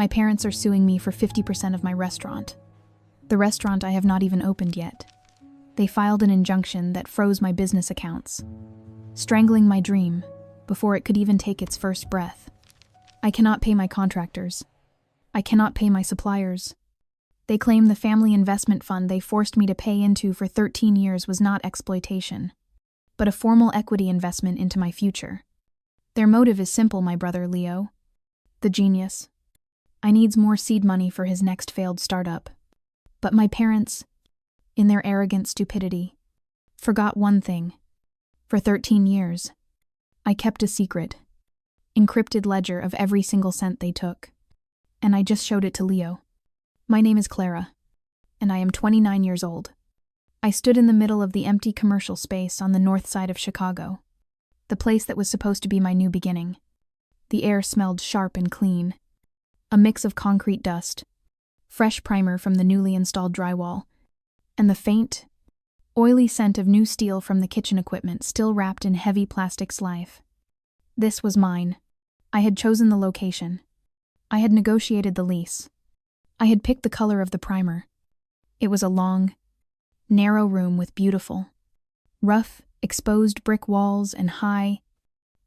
My parents are suing me for 50% of my restaurant. The restaurant I have not even opened yet. They filed an injunction that froze my business accounts, strangling my dream before it could even take its first breath. I cannot pay my contractors. I cannot pay my suppliers. They claim the family investment fund they forced me to pay into for 13 years was not exploitation, but a formal equity investment into my future. Their motive is simple, my brother Leo, the genius. I needs more seed money for his next failed startup. But my parents, in their arrogant stupidity, forgot one thing. For 13 years, I kept a secret, encrypted ledger of every single cent they took. And I just showed it to Leo. My name is Clara, and I am 29 years old. I stood in the middle of the empty commercial space on the north side of Chicago, the place that was supposed to be my new beginning. The air smelled sharp and clean, a mix of concrete dust, fresh primer from the newly installed drywall, and the faint, oily scent of new steel from the kitchen equipment still wrapped in heavy plastic slime. This was mine. I had chosen the location. I had negotiated the lease. I had picked the color of the primer. It was a long, narrow room with beautiful, rough, exposed brick walls and high,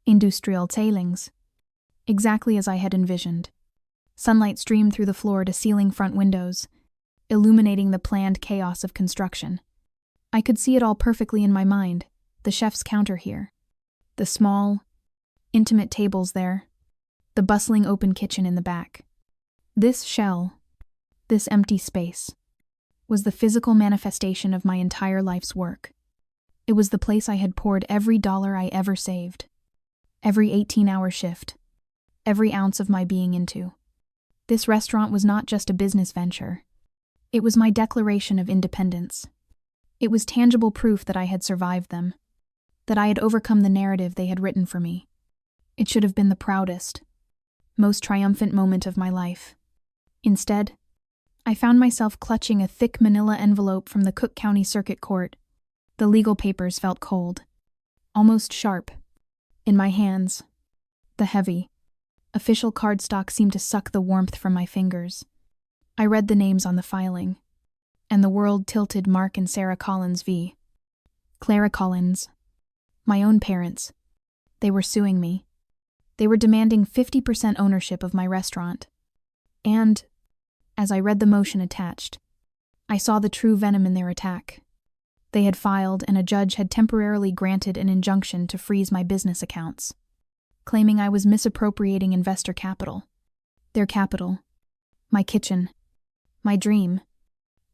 industrial ceilings, exactly as I had envisioned. Sunlight streamed through the floor-to-ceiling front windows, illuminating the planned chaos of construction. I could see it all perfectly in my mind, the chef's counter here, the small, intimate tables there, the bustling open kitchen in the back. This shell, this empty space, was the physical manifestation of my entire life's work. It was the place I had poured every dollar I ever saved, every 18-hour shift, every ounce of my being into. This restaurant was not just a business venture. It was my declaration of independence. It was tangible proof that I had survived them, that I had overcome the narrative they had written for me. It should have been the proudest, most triumphant moment of my life. Instead, I found myself clutching a thick manila envelope from the Cook County Circuit Court. The legal papers felt cold, almost sharp, in my hands. The heavy, official cardstock seemed to suck the warmth from my fingers. I read the names on the filing, and the world tilted Mark and Sarah Collins v. Clara Collins. My own parents. They were suing me. They were demanding 50% ownership of my restaurant. And, as I read the motion attached, I saw the true venom in their attack. They had filed, and a judge had temporarily granted an injunction to freeze my business accounts, claiming I was misappropriating investor capital. Their capital, my kitchen, my dream,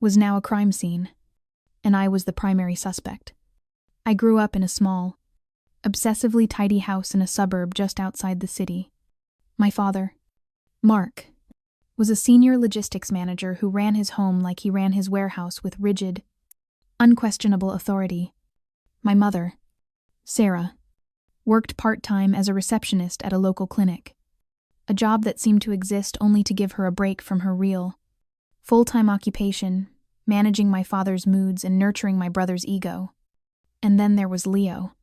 was now a crime scene, and I was the primary suspect. I grew up in a small, obsessively tidy house in a suburb just outside the city. My father, Mark, was a senior logistics manager who ran his home like he ran his warehouse with rigid, unquestionable authority. My mother, Sarah, worked part-time as a receptionist at a local clinic, a job that seemed to exist only to give her a break from her real, full-time occupation, managing my father's moods and nurturing my brother's ego. And then there was Leo,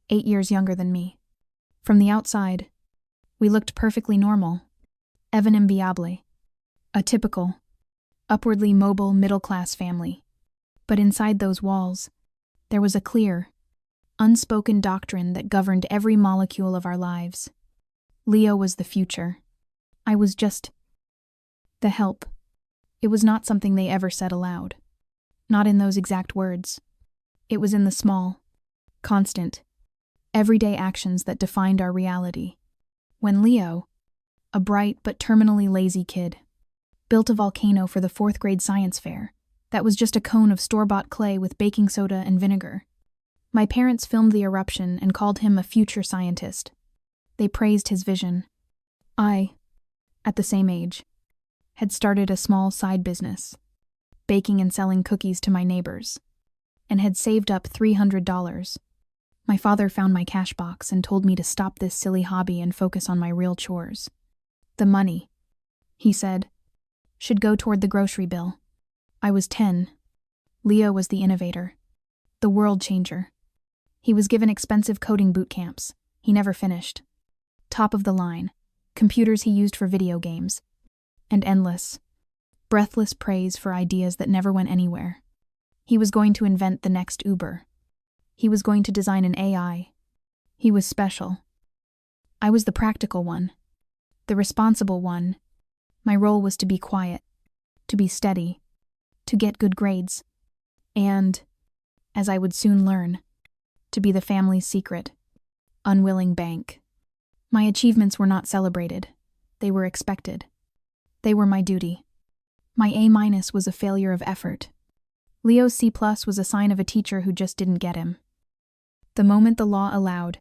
8 years younger than me. From the outside, we looked perfectly normal, even enviable, a typical, upwardly mobile middle-class family. But inside those walls, there was a clear, unspoken doctrine that governed every molecule of our lives. Leo was the future. I was just the help. It was not something they ever said aloud. Not in those exact words. It was in the small, constant, everyday actions that defined our reality. When Leo, a bright but terminally lazy kid, built a volcano for the 4th grade science fair that was just a cone of store-bought clay with baking soda and vinegar, my parents filmed the eruption and called him a future scientist. They praised his vision. I, at the same age, had started a small side business, baking and selling cookies to my neighbors, and had saved up $300. My father found my cash box and told me to stop this silly hobby and focus on my real chores. The money, he said, should go toward the grocery bill. I was 10. Leo was the innovator, the world changer. He was given expensive coding boot camps. He never finished. Top of the line, computers he used for video games. and endless, breathless praise for ideas that never went anywhere. He was going to invent the next Uber. He was going to design an AI. He was special. I was the practical one, the responsible one. My role was to be quiet, to be steady, to get good grades, and, as I would soon learn, to be the family's secret, unwilling bank. My achievements were not celebrated. They were expected. They were my duty. My A- was a failure of effort. Leo's C+ was a sign of a teacher who just didn't get him. The moment the law allowed,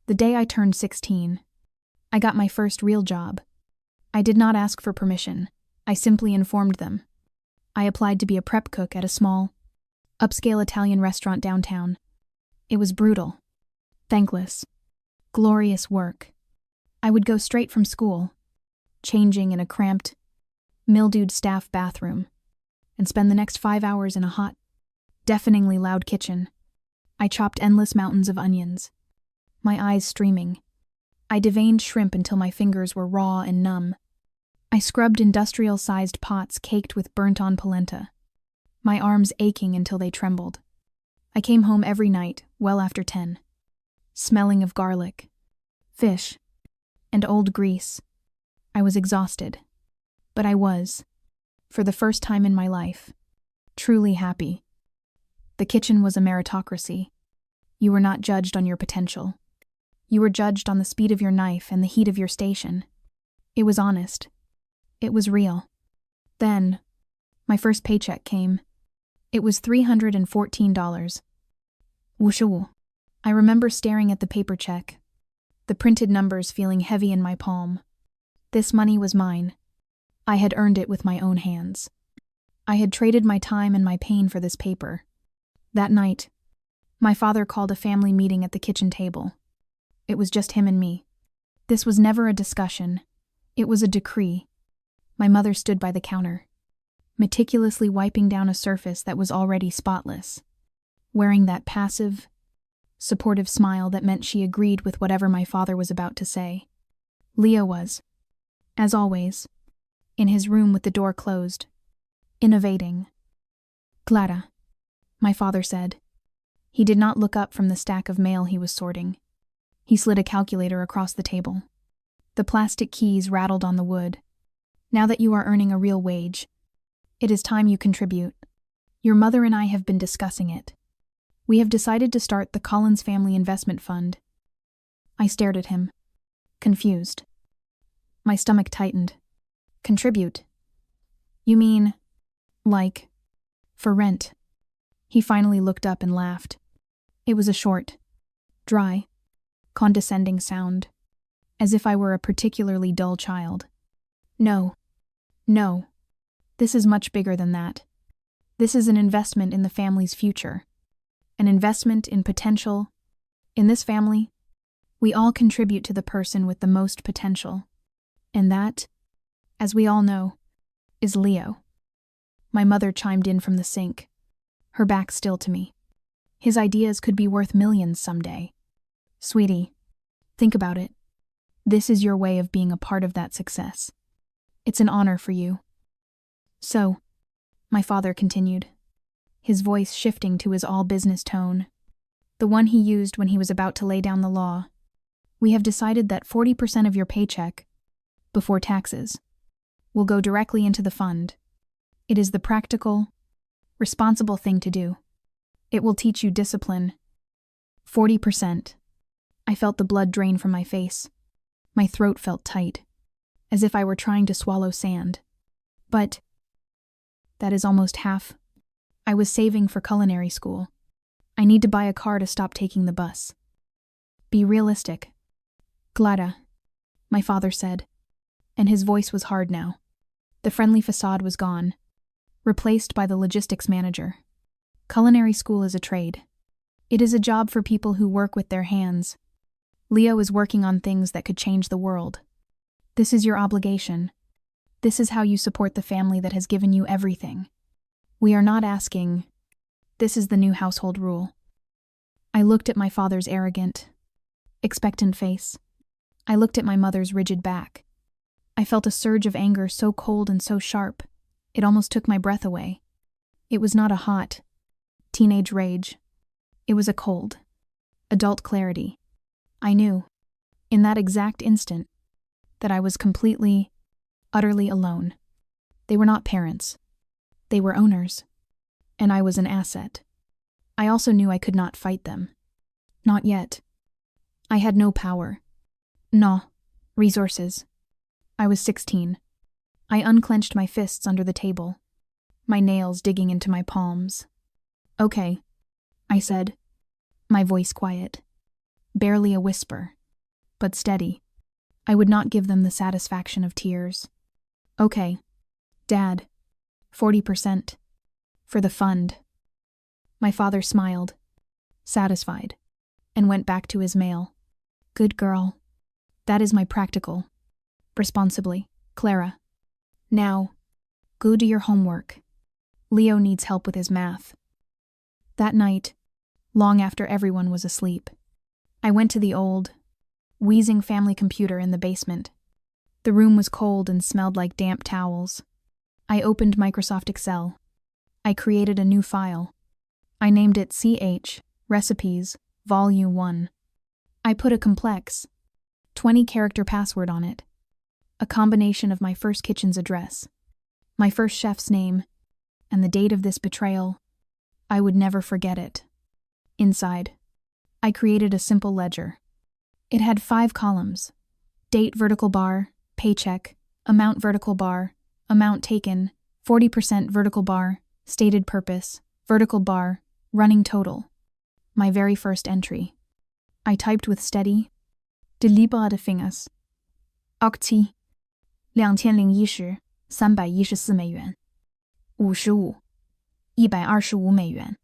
the day I turned 16, I got my first real job. I did not ask for permission. I simply informed them. I applied to be a prep cook at a small, upscale Italian restaurant downtown. It was brutal, thankless, glorious work. I would go straight from school, changing in a cramped, mildewed staff bathroom, and spend the next 5 hours in a hot, deafeningly loud kitchen. I chopped endless mountains of onions, my eyes streaming. I deveined shrimp until my fingers were raw and numb. I scrubbed industrial-sized pots caked with burnt-on polenta, my arms aching until they trembled. I came home every night, well after 10, smelling of garlic, fish, and old grease. I was exhausted, but I was, for the first time in my life, truly happy. The kitchen was a meritocracy. You were not judged on your potential. You were judged on the speed of your knife and the heat of your station. It was honest. It was real. Then, my first paycheck came. It was $314. Whoosha. I remember staring at the paper check, the printed numbers feeling heavy in my palm. This money was mine. I had earned it with my own hands. I had traded my time and my pain for this paper. That night, my father called a family meeting at the kitchen table. It was just him and me. This was never a discussion. It was a decree. My mother stood by the counter, meticulously wiping down a surface that was already spotless, wearing that passive, supportive smile that meant she agreed with whatever my father was about to say. Leo was, as always, in his room with the door closed, innovating. Clara, my father said. He did not look up from the stack of mail he was sorting. He slid a calculator across the table. The plastic keys rattled on the wood. Now that you are earning a real wage, it is time you contribute. Your mother and I have been discussing it. We have decided to start the Collins Family Investment Fund. I stared at him, confused. My stomach tightened. Contribute? You mean, like, for rent? He finally looked up and laughed. It was a short, dry, condescending sound, as if I were a particularly dull child. No. This is much bigger than that. This is an investment in the family's future. An investment in potential. In this family, we all contribute to the person with the most potential. And that, as we all know, is Leo. My mother chimed in from the sink, her back still to me. His ideas could be worth millions someday. Sweetie, think about it. This is your way of being a part of that success. It's an honor for you. So, my father continued, his voice shifting to his all-business tone, the one he used when he was about to lay down the law. We have decided that 40% of your paycheck, before taxes, will go directly into the fund. It is the practical, responsible thing to do. It will teach you discipline. 40%. I felt the blood drain from my face. My throat felt tight, as if I were trying to swallow sand. But that is almost half. I was saving for culinary school. I need to buy a car to stop taking the bus. Be realistic. Clara, my father said, and his voice was hard now. The friendly facade was gone, replaced by the logistics manager. Culinary school is a trade. It is a job for people who work with their hands. Leo is working on things that could change the world. This is your obligation. This is how you support the family that has given you everything. We are not asking. This is the new household rule. I looked at my father's arrogant, expectant face. I looked at my mother's rigid back. I felt a surge of anger so cold and so sharp, it almost took my breath away. It was not a hot, teenage rage. It was a cold, adult clarity. I knew, in that exact instant, that I was completely, utterly alone. They were not parents. They were owners. And I was an asset. I also knew I could not fight them. Not yet. I had no power. No resources. I was 16. I unclenched my fists under the table, my nails digging into my palms. "Okay," I said, my voice quiet, barely a whisper, but steady. I would not give them the satisfaction of tears. "Okay, Dad, 40%. For the fund." My father smiled, satisfied, and went back to his mail. "Good girl. That is my practical. Responsibly, Clara. Now, go do your homework. Leo needs help with his math." That night, long after everyone was asleep, I went to the old, wheezing family computer in the basement. The room was cold and smelled like damp towels. I opened Microsoft Excel. I created a new file. I named it CH Recipes Volume 1. I put a complex, 20-character password on it, a combination of my first kitchen's address, my first chef's name, and the date of this betrayal. I would never forget it. Inside, I created a simple ledger. It had 5 columns: date vertical bar, paycheck, amount vertical bar, amount taken, 40% vertical bar, stated purpose, vertical bar, running total. My very first entry. I typed with steady, deliberate fingers. Octi, 2010 314美元 55 125美元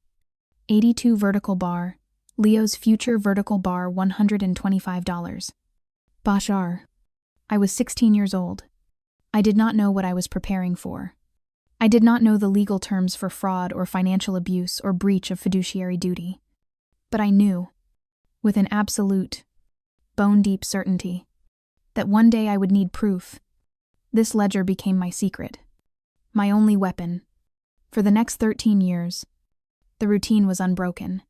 82 vertical bar, Leo's future vertical bar $125. Bashar. I was 16 years old. I did not know what I was preparing for. I did not know the legal terms for fraud or financial abuse or breach of fiduciary duty. But I knew, with an absolute, bone-deep certainty, that one day I would need proof. This ledger became my secret, my only weapon. For the next 13 years, the routine was unbroken.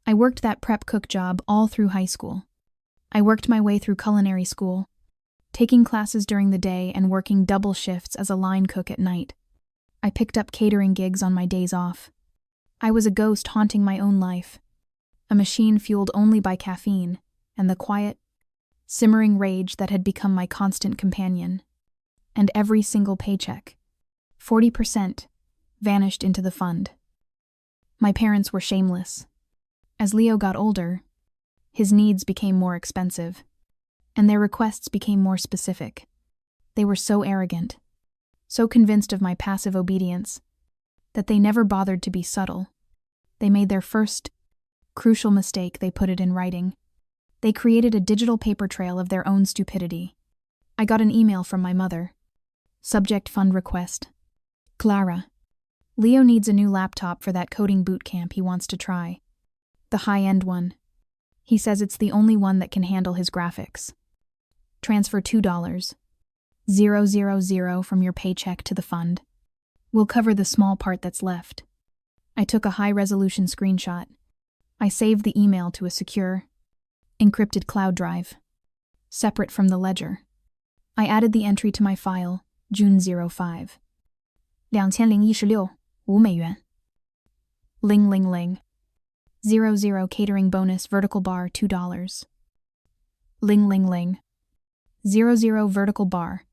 I worked that prep cook job all through high school. I worked my way through culinary school, taking classes during the day and working double shifts as a line cook at night. I picked up catering gigs on my days off. I was a ghost haunting my own life, a machine fueled only by caffeine and the quiet, simmering rage that had become my constant companion. And every single paycheck, 40%, vanished into the fund. My parents were shameless. As Leo got older, his needs became more expensive, and their requests became more specific. They were so arrogant, so convinced of my passive obedience, that they never bothered to be subtle. They made their first, crucial mistake. They put it in writing. They created a digital paper trail of their own stupidity. I got an email from my mother. Subject fund request. Clara. Leo needs a new laptop for that coding boot camp he wants to try. The high-end one. He says it's the only one that can handle his graphics. Transfer $2,000 from your paycheck to the fund. We'll cover the small part that's left. I took a high-resolution screenshot. I saved the email to a secure, encrypted cloud drive, separate from the ledger. I added the entry to my file, June 05. 2016 5美元 Ling ling ling. 00 catering bonus vertical bar $2. Ling ling ling. 00 vertical bar.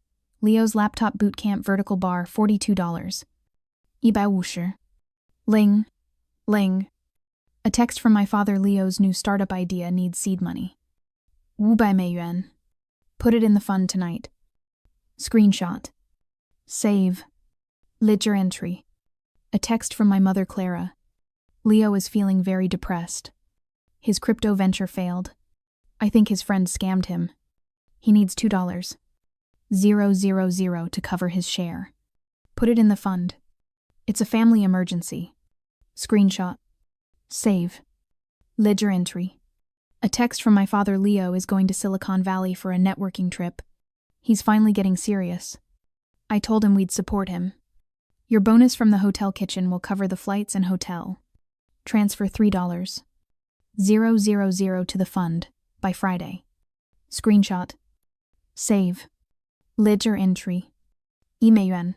Leo's laptop bootcamp vertical bar $42. 150. Ling. Ling. A text from my father. Leo's new startup idea needs seed money. 500美元. Put it in the fund tonight. Screenshot. Save. Ledger entry. A text from my mother Clara. Leo is feeling very depressed. His crypto venture failed. I think his friend scammed him. He needs $2,000 to cover his share. Put it in the fund. It's a family emergency. Screenshot. Save. Ledger entry. A text from my father. Leo is going to Silicon Valley for a networking trip. He's finally getting serious. I told him we'd support him. Your bonus from the hotel kitchen will cover the flights and hotel. Transfer $3,000 to the fund by Friday. Screenshot. Save. Ledger entry. Yuan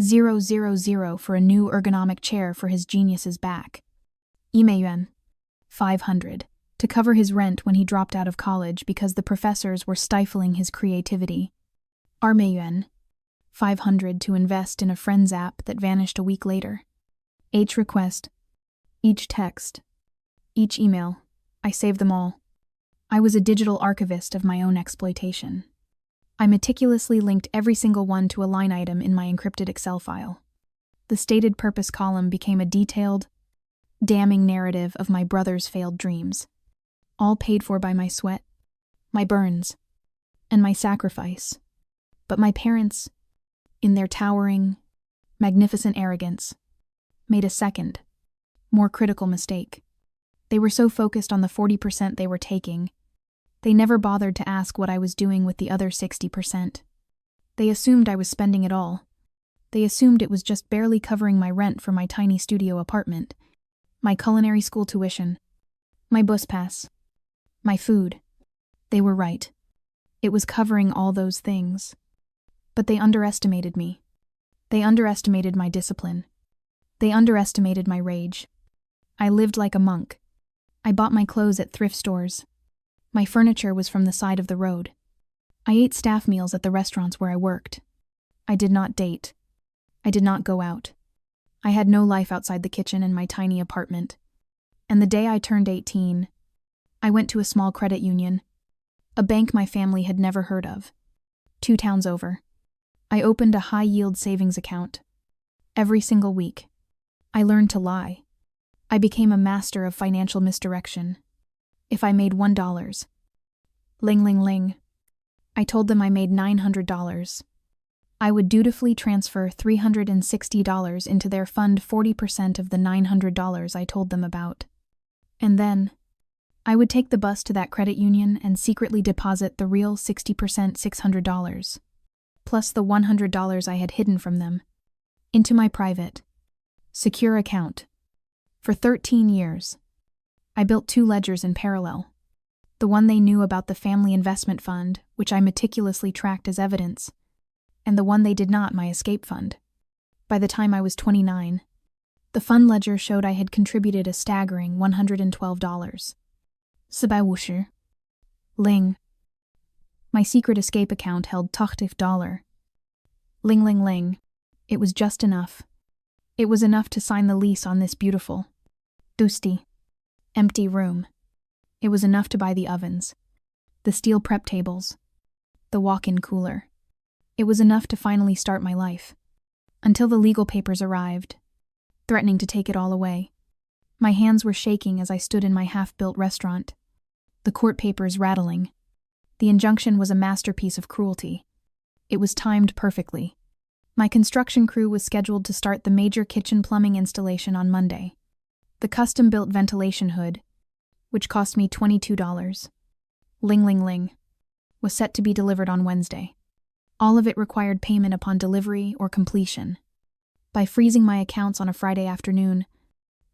000 for a new ergonomic chair for his genius's back. Yuan 500 to cover his rent when he dropped out of college because the professors were stifling his creativity. Yuan 500 to invest in a friend's app that vanished a week later. Each request, each text, each email, I saved them all. I was a digital archivist of my own exploitation. I meticulously linked every single one to a line item in my encrypted Excel file. The stated purpose column became a detailed, damning narrative of my brother's failed dreams, all paid for by my sweat, my burns, and my sacrifice. But my parents, in their towering, magnificent arrogance, made a second, more critical mistake. They were so focused on the 40% they were taking, they never bothered to ask what I was doing with the other 60%. They assumed I was spending it all. They assumed it was just barely covering my rent for my tiny studio apartment, my culinary school tuition, my bus pass, my food. They were right. It was covering all those things. But they underestimated me. They underestimated my discipline. They underestimated my rage. I lived like a monk. I bought my clothes at thrift stores. My furniture was from the side of the road. I ate staff meals at the restaurants where I worked. I did not date. I did not go out. I had no life outside the kitchen in my tiny apartment. And the day I turned 18, I went to a small credit union, a bank my family had never heard of, 2 towns over. I opened a high-yield savings account. Every single week, I learned to lie. I became a master of financial misdirection. If I made $1, ling ling ling, I told them I made $900. I would dutifully transfer $360 into their fund 40% of the $900 I told them about. And then, I would take the bus to that credit union and secretly deposit the real 60% $600. Plus the $100 I had hidden from them, into my private, secure account. For 13 years, I built 2 ledgers in parallel. The one they knew about the family investment fund, which I meticulously tracked as evidence, and the one they did not, my escape fund. By the time I was 29, the fund ledger showed I had contributed a staggering $112. 450 Ling. My secret escape account held $80. Ling ling ling. It was just enough. It was enough to sign the lease on this beautiful, dusty, empty room. It was enough to buy the ovens, the steel prep tables, the walk-in cooler. It was enough to finally start my life. Until the legal papers arrived, threatening to take it all away. My hands were shaking as I stood in my half-built restaurant, the court papers rattling. The injunction was a masterpiece of cruelty. It was timed perfectly. My construction crew was scheduled to start the major kitchen plumbing installation on Monday. The custom-built ventilation hood, which cost me $22, ling ling ling, was set to be delivered on Wednesday. All of it required payment upon delivery or completion. By freezing my accounts on a Friday afternoon,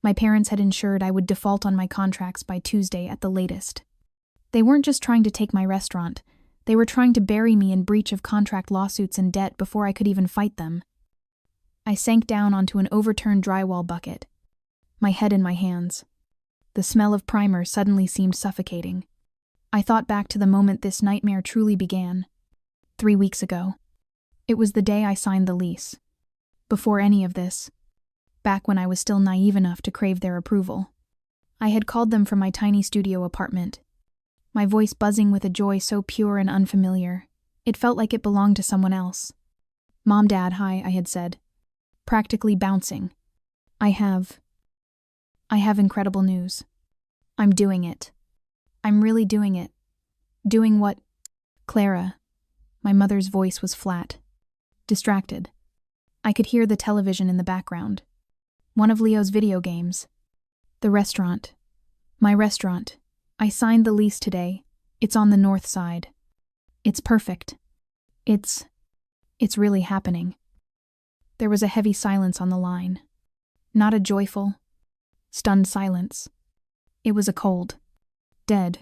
my parents had ensured I would default on my contracts by Tuesday at the latest. They weren't just trying to take my restaurant, they were trying to bury me in breach of contract lawsuits and debt before I could even fight them. I sank down onto an overturned drywall bucket, my head in my hands. The smell of primer suddenly seemed suffocating. I thought back to the moment this nightmare truly began. 3 weeks ago. It was the day I signed the lease. Before any of this, back when I was still naive enough to crave their approval. I had called them from my tiny studio apartment, my voice buzzing with a joy so pure and unfamiliar, it felt like it belonged to someone else. "Mom, Dad, hi," I had said, practically bouncing. I have incredible news. I'm doing it. I'm really doing it. Doing what? Clara. My mother's voice was flat, distracted. I could hear the television in the background. One of Leo's video games. The restaurant. My restaurant. I signed the lease today. It's on the north side. It's perfect. It's really happening. There was a heavy silence on the line. Not a joyful, stunned silence. It was a cold, dead,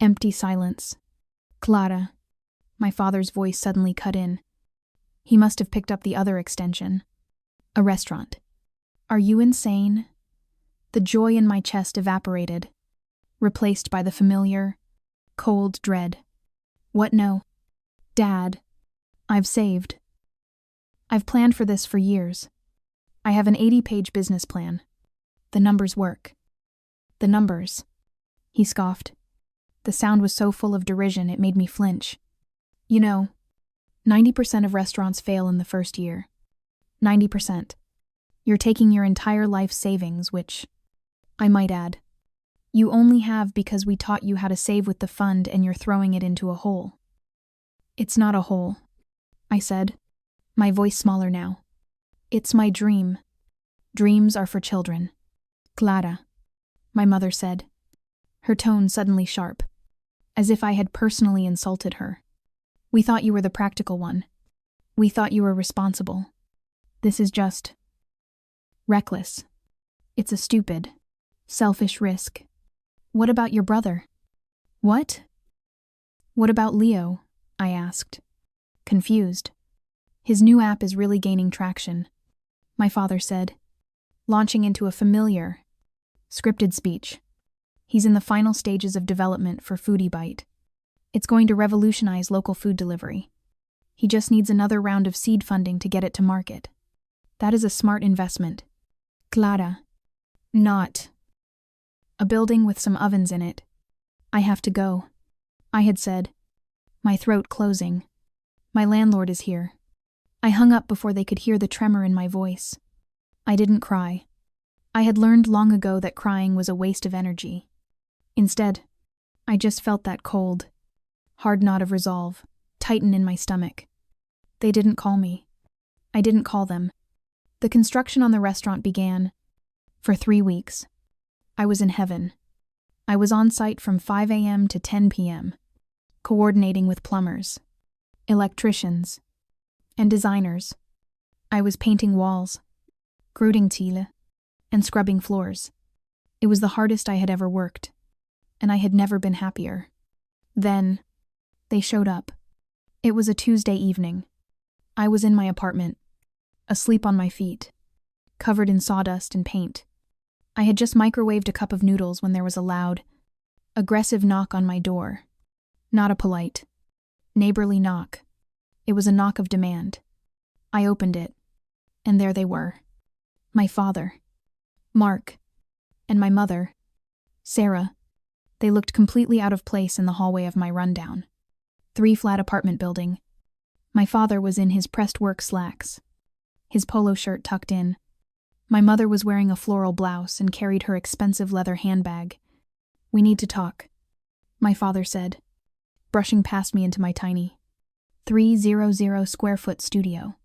empty silence. Clara. My father's voice suddenly cut in. He must have picked up the other extension. A restaurant. Are you insane? The joy in my chest evaporated, replaced by the familiar, cold dread. What no? Dad, I've saved. I've planned for this for years. I have an 80-page business plan. The numbers work. The numbers. He scoffed. The sound was so full of derision it made me flinch. You know, 90% of restaurants fail in the first year. 90%. You're taking your entire life savings, which, I might add, you only have because we taught you how to save with the fund and you're throwing it into a hole. It's not a hole, I said, my voice smaller now. It's my dream. Dreams are for children. Clara, my mother said, her tone suddenly sharp, as if I had personally insulted her. We thought you were the practical one. We thought you were responsible. This is just reckless. It's a stupid, selfish risk. What about your brother? What? What about Leo? I asked, confused. His new app is really gaining traction, my father said, launching into a familiar, scripted speech. He's in the final stages of development for Foodie Bite. It's going to revolutionize local food delivery. He just needs another round of seed funding to get it to market. That is a smart investment. Clara. Not. A building with some ovens in it. I have to go, I had said, my throat closing. My landlord is here. I hung up before they could hear the tremor in my voice. I didn't cry. I had learned long ago that crying was a waste of energy. Instead, I just felt that cold, hard knot of resolve tighten in my stomach. They didn't call me. I didn't call them. The construction on the restaurant began. For 3 weeks. I was in heaven. I was on site from 5 a.m. to 10 p.m., coordinating with plumbers, electricians, and designers. I was painting walls, grouting tile, and scrubbing floors. It was the hardest I had ever worked, and I had never been happier. Then, they showed up. It was a Tuesday evening. I was in my apartment, asleep on my feet, covered in sawdust and paint. I had just microwaved a cup of noodles when there was a loud, aggressive knock on my door. Not a polite, neighborly knock. It was a knock of demand. I opened it, and there they were. My father, Mark, and my mother, Sarah. They looked completely out of place in the hallway of my rundown, 3-flat apartment building. My father was in his pressed work slacks, his polo shirt tucked in. My mother was wearing a floral blouse and carried her expensive leather handbag. We need to talk, my father said, brushing past me into my tiny 300 square foot studio.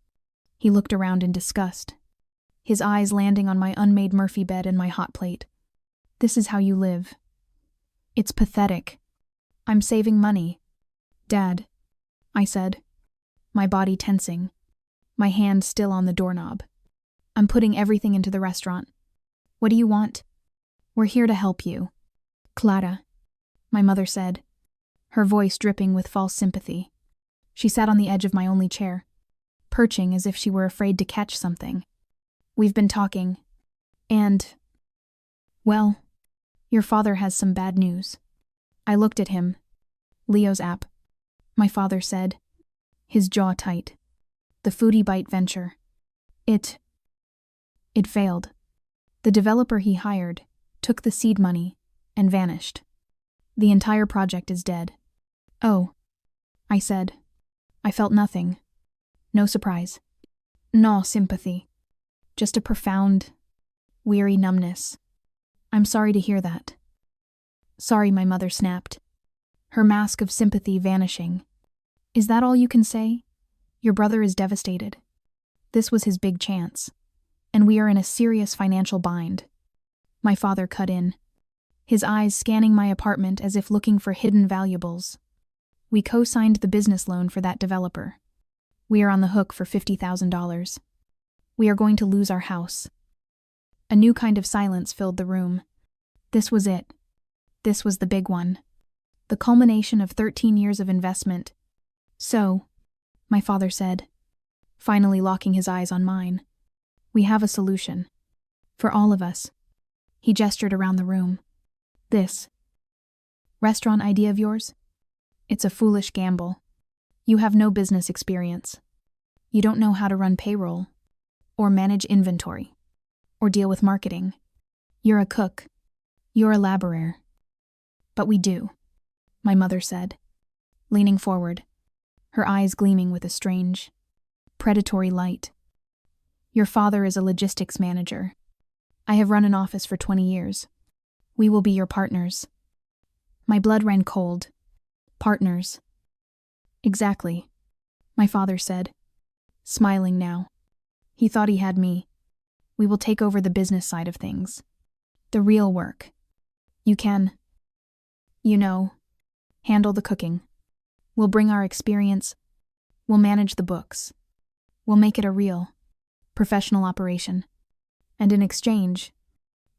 He looked around in disgust, his eyes landing on my unmade Murphy bed and my hot plate. This is how you live. It's pathetic. I'm saving money. Dad, I said, my body tensing, my hand still on the doorknob. I'm putting everything into the restaurant. What do you want? We're here to help you. Clara, my mother said, her voice dripping with false sympathy. She sat on the edge of my only chair, perching as if she were afraid to catch something. We've been talking, and, well, your father has some bad news. I looked at him. Leo's app, my father said, his jaw tight. The Foodie Bite venture. It failed. The developer he hired took the seed money and vanished. The entire project is dead. Oh, I said. I felt nothing. No surprise. No sympathy. Just a profound, weary numbness. I'm sorry to hear that. Sorry, my mother snapped, her mask of sympathy vanishing. Is that all you can say? Your brother is devastated. This was his big chance, and we are in a serious financial bind. My father cut in, his eyes scanning my apartment as if looking for hidden valuables. We co-signed the business loan for that developer. We are on the hook for $50,000. We are going to lose our house. A new kind of silence filled the room. This was it. This was the big one. The culmination of 13 years of investment. So, my father said, finally locking his eyes on mine, we have a solution. For all of us. He gestured around the room. This restaurant idea of yours? It's a foolish gamble. You have no business experience. You don't know how to run payroll, or manage inventory, or deal with marketing. You're a cook. You're a laborer. But we do, my mother said, leaning forward, her eyes gleaming with a strange, predatory light. Your father is a logistics manager. I have run an office for 20 years. We will be your partners. My blood ran cold. Partners. Exactly, my father said, smiling now. He thought he had me. We will take over the business side of things. The real work. You can, handle the cooking. We'll bring our experience. We'll manage the books. We'll make it a real, professional operation. And in exchange,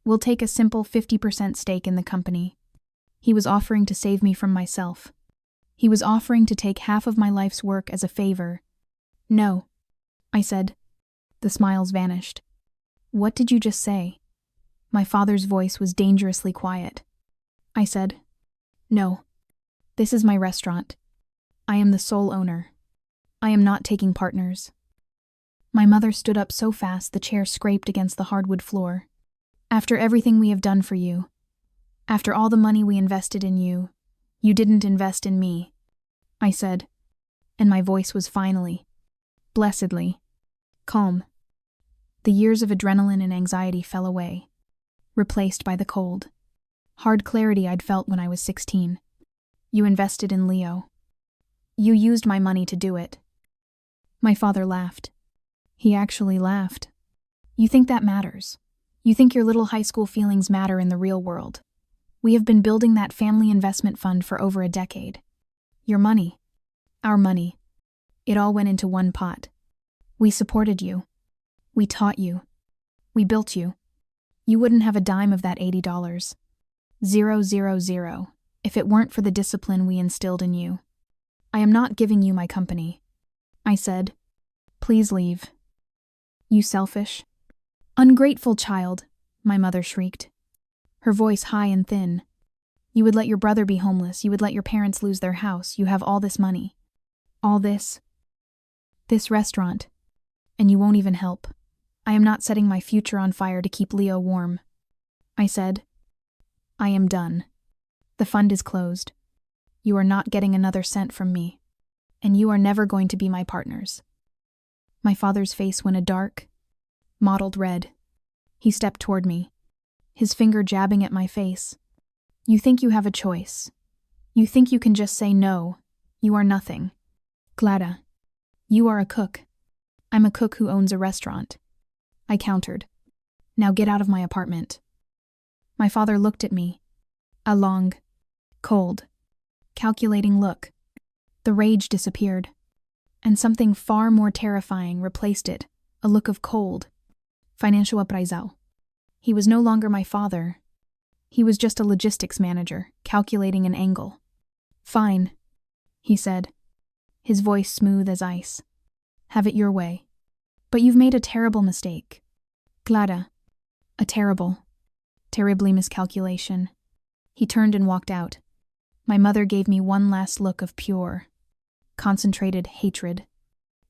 we'll take a simple 50% stake in the company. He was offering to save me from myself. He was offering to take half of my life's work as a favor. No, I said. The smiles vanished. What did you just say? My father's voice was dangerously quiet. I said, no. This is my restaurant. I am the sole owner. I am not taking partners. My mother stood up so fast the chair scraped against the hardwood floor. After everything we have done for you, after all the money we invested in you, you didn't invest in me, I said, and my voice was finally, blessedly, calm. The years of adrenaline and anxiety fell away, replaced by the cold, hard clarity I'd felt when I was 16. You invested in Leo. You used my money to do it. My father laughed. He actually laughed. You think that matters? You think your little high school feelings matter in the real world? We have been building that family investment fund for over a decade. Your money. Our money. It all went into one pot. We supported you. We taught you. We built you. You wouldn't have a dime of that $80. 000, if it weren't for the discipline we instilled in you. I am not giving you my company. I said, please leave. You selfish, ungrateful child, my mother shrieked, her voice high and thin. You would let your brother be homeless. You would let your parents lose their house. You have all this money. All this restaurant. And you won't even help. I am not setting my future on fire to keep Leo warm. I said, I am done. The fund is closed. You are not getting another cent from me. And you are never going to be my partners. My father's face went a dark, mottled red. He stepped toward me, his finger jabbing at my face. You think you have a choice. You think you can just say no. You are nothing. Clara, you are a cook. I'm a cook who owns a restaurant. I countered. Now get out of my apartment. My father looked at me. A long, cold, calculating look. The rage disappeared, and something far more terrifying replaced it, a look of cold, financial appraisal. He was no longer my father. He was just a logistics manager, calculating an angle. Fine, he said, his voice smooth as ice. Have it your way. But you've made a terrible mistake. Clara, a terribly miscalculation. He turned and walked out. My mother gave me one last look of pure, concentrated hatred,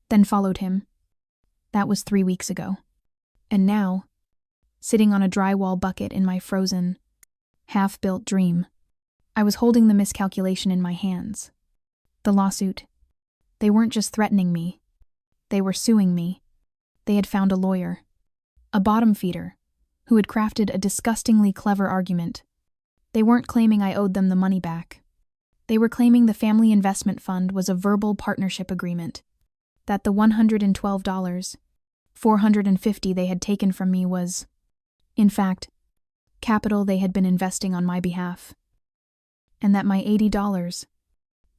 then followed him. That was 3 weeks ago. And now, sitting on a drywall bucket in my frozen, half-built dream, I was holding the miscalculation in my hands. The lawsuit. They weren't just threatening me. They were suing me. They had found a lawyer, a bottom feeder, who had crafted a disgustingly clever argument. They weren't claiming I owed them the money back. They were claiming the family investment fund was a verbal partnership agreement, that the $112, $450 they had taken from me was, in fact, capital they had been investing on my behalf, and that my $80,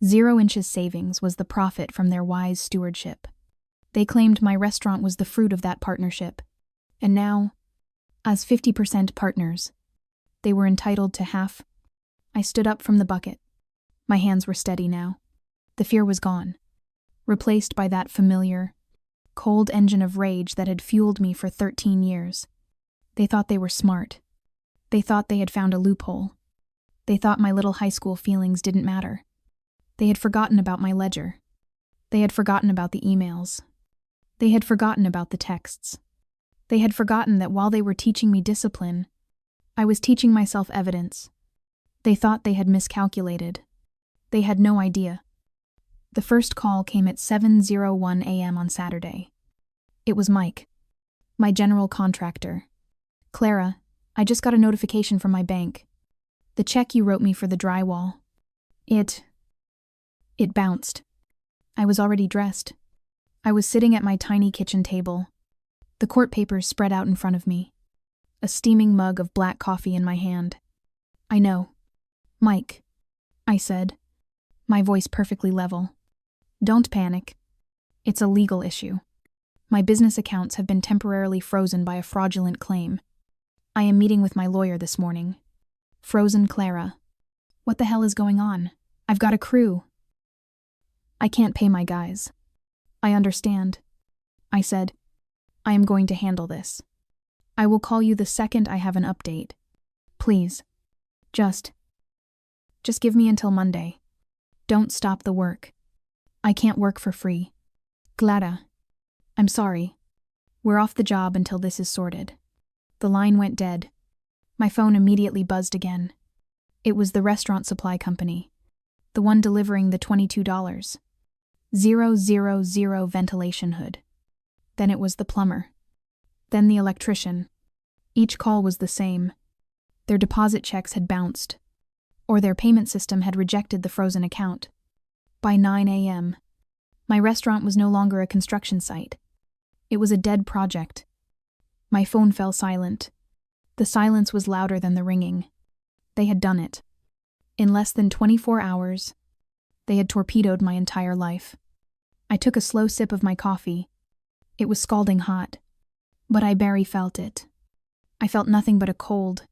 0 inches savings was the profit from their wise stewardship. They claimed my restaurant was the fruit of that partnership. And now, as 50% partners, they were entitled to half. I stood up from the bucket. My hands were steady now. The fear was gone, replaced by that familiar, cold engine of rage that had fueled me for 13 years. They thought they were smart. They thought they had found a loophole. They thought my little high school feelings didn't matter. They had forgotten about my ledger. They had forgotten about the emails. They had forgotten about the texts. They had forgotten that while they were teaching me discipline, I was teaching myself evidence. They thought they had miscalculated. They had no idea. The first call came at 7:01 a.m. on Saturday. It was Mike, my general contractor. "Clara, I just got a notification from my bank. The check you wrote me for the drywall. It bounced." I was already dressed. I was sitting at my tiny kitchen table, the court papers spread out in front of me, a steaming mug of black coffee in my hand. "I know. Mike," I said, my voice perfectly level. "Don't panic. It's a legal issue. My business accounts have been temporarily frozen by a fraudulent claim. I am meeting with my lawyer this morning." "Frozen, Clara. What the hell is going on? I've got a crew." "I can't pay my guys." "I understand," I said. "I am going to handle this. I will call you the second I have an update. Please. Just give me until Monday. Don't stop the work. I can't work for free. Clara. I'm sorry. We're off the job until this is sorted." The line went dead. My phone immediately buzzed again. It was the restaurant supply company, the one delivering the $22. 000 ventilation hood. Then it was the plumber. Then the electrician. Each call was the same. Their deposit checks had bounced, or their payment system had rejected the frozen account. By 9 a.m., my restaurant was no longer a construction site. It was a dead project. My phone fell silent. The silence was louder than the ringing. They had done it. In less than 24 hours, they had torpedoed my entire life. I took a slow sip of my coffee. It was scalding hot, but I barely felt it. I felt nothing but a cold,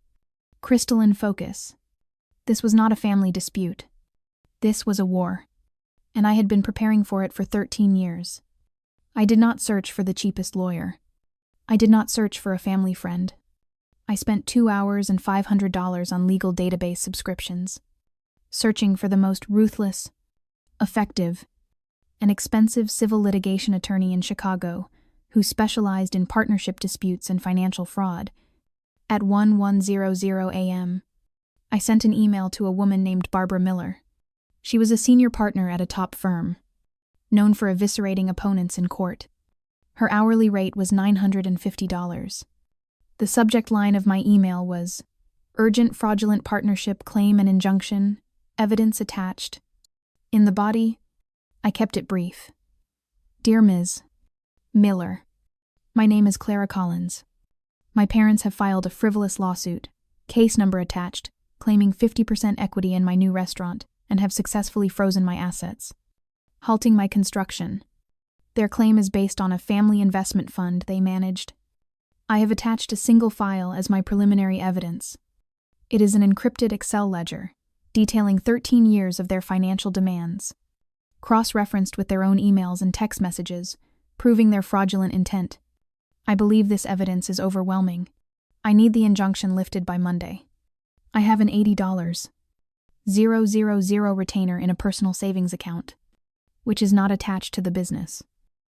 crystalline focus. This was not a family dispute. This was a war, and I had been preparing for it for 13 years. I did not search for the cheapest lawyer. I did not search for a family friend. I spent 2 hours and $500 on legal database subscriptions, searching for the most ruthless, effective, and expensive civil litigation attorney in Chicago who specialized in partnership disputes and financial fraud. At 11:00 a.m., I sent an email to a woman named Barbara Miller. She was a senior partner at a top firm, known for eviscerating opponents in court. Her hourly rate was $950. The subject line of my email was, "Urgent fraudulent partnership claim and injunction, evidence attached." In the body, I kept it brief. "Dear Ms. Miller, my name is Clara Collins. My parents have filed a frivolous lawsuit, case number attached, claiming 50% equity in my new restaurant and have successfully frozen my assets, halting my construction. Their claim is based on a family investment fund they managed. I have attached a single file as my preliminary evidence. It is an encrypted Excel ledger, detailing 13 years of their financial demands, cross-referenced with their own emails and text messages, proving their fraudulent intent. I believe this evidence is overwhelming. I need the injunction lifted by Monday. I have an $80,000 retainer in a personal savings account, which is not attached to the business.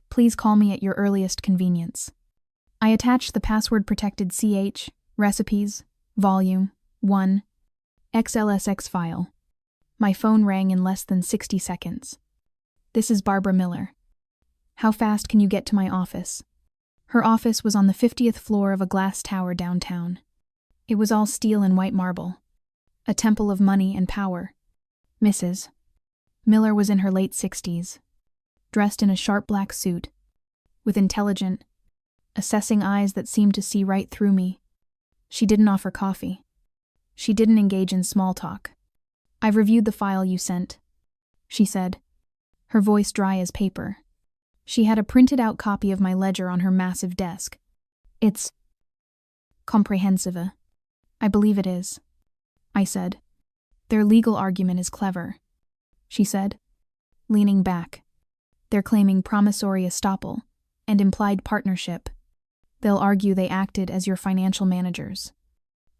Please call me at your earliest convenience. I attached the password-protected CH, recipes, volume, 1, XLSX file. My phone rang in less than 60 seconds. "This is Barbara Miller. How fast can you get to my office?" Her office was on the 50th floor of a glass tower downtown. It was all steel and white marble, a temple of money and power. Mrs. Miller was in her late 60s, dressed in a sharp black suit, with intelligent, assessing eyes that seemed to see right through me. She didn't offer coffee. She didn't engage in small talk. "I've reviewed the file you sent," she said, her voice dry as paper. She had a printed-out copy of my ledger on her massive desk. It's comprehensive. I believe it is, I said. Their legal argument is clever, she said, leaning back. They're claiming promissory estoppel and implied partnership. They'll argue they acted as your financial managers,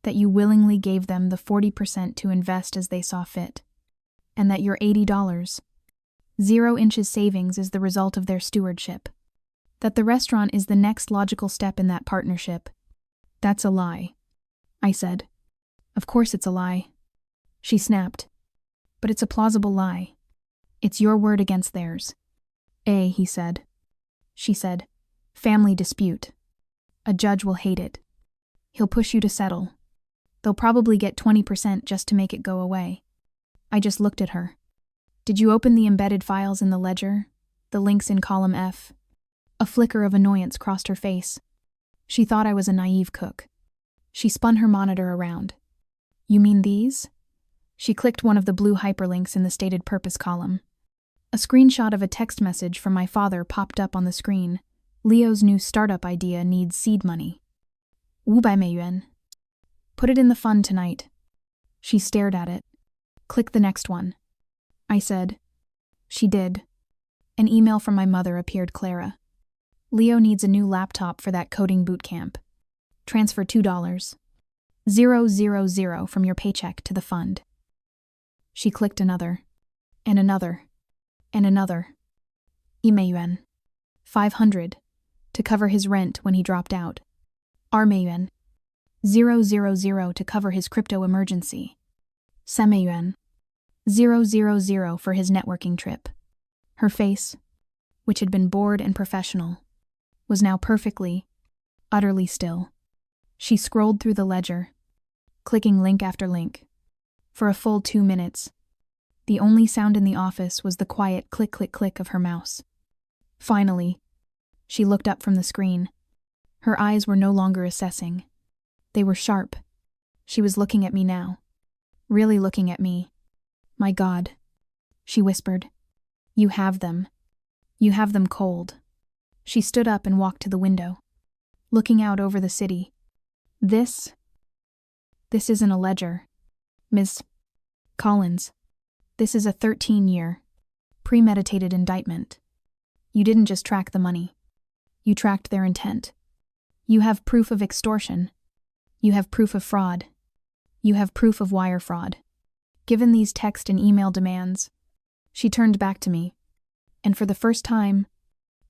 that you willingly gave them the 40% to invest as they saw fit, and that your $80, 0 inches savings is the result of their stewardship, that the restaurant is the next logical step in that partnership. That's a lie, I said. Of course it's a lie, she snapped. But it's a plausible lie. It's your word against theirs. He said. She said, family dispute. A judge will hate it. He'll push you to settle. They'll probably get 20% just to make it go away. I just looked at her. Did you open the embedded files in the ledger? The links in column F? A flicker of annoyance crossed her face. She thought I was a naive cook. She spun her monitor around. You mean these? She clicked one of the blue hyperlinks in the stated purpose column. A screenshot of a text message from my father popped up on the screen. Leo's new startup idea needs seed money. 500 yuan. Put it in the fund tonight. She stared at it. Click the next one, I said. She did. An email from my mother appeared. Clara. Leo needs a new laptop for that coding boot camp. Transfer $2. 000 from your paycheck to the fund. She clicked another, and another, and another. 100 yuan. 500, to cover his rent when he dropped out. 200 yuan. 000 to cover his crypto emergency. 300 yuan. 000 for his networking trip. Her face, which had been bored and professional, was now perfectly, utterly still. She scrolled through the ledger, clicking link after link. For a full 2 minutes, the only sound in the office was the quiet click-click-click of her mouse. Finally, she looked up from the screen. Her eyes were no longer assessing. They were sharp. She was looking at me now. Really looking at me. My God, she whispered. You have them. You have them cold. She stood up and walked to the window, looking out over the city. This isn't a ledger, Ms. Collins. This is a 13-year, premeditated indictment. You didn't just track the money. You tracked their intent. You have proof of extortion. You have proof of fraud. You have proof of wire fraud. Given these text and email demands, she turned back to me, and for the first time,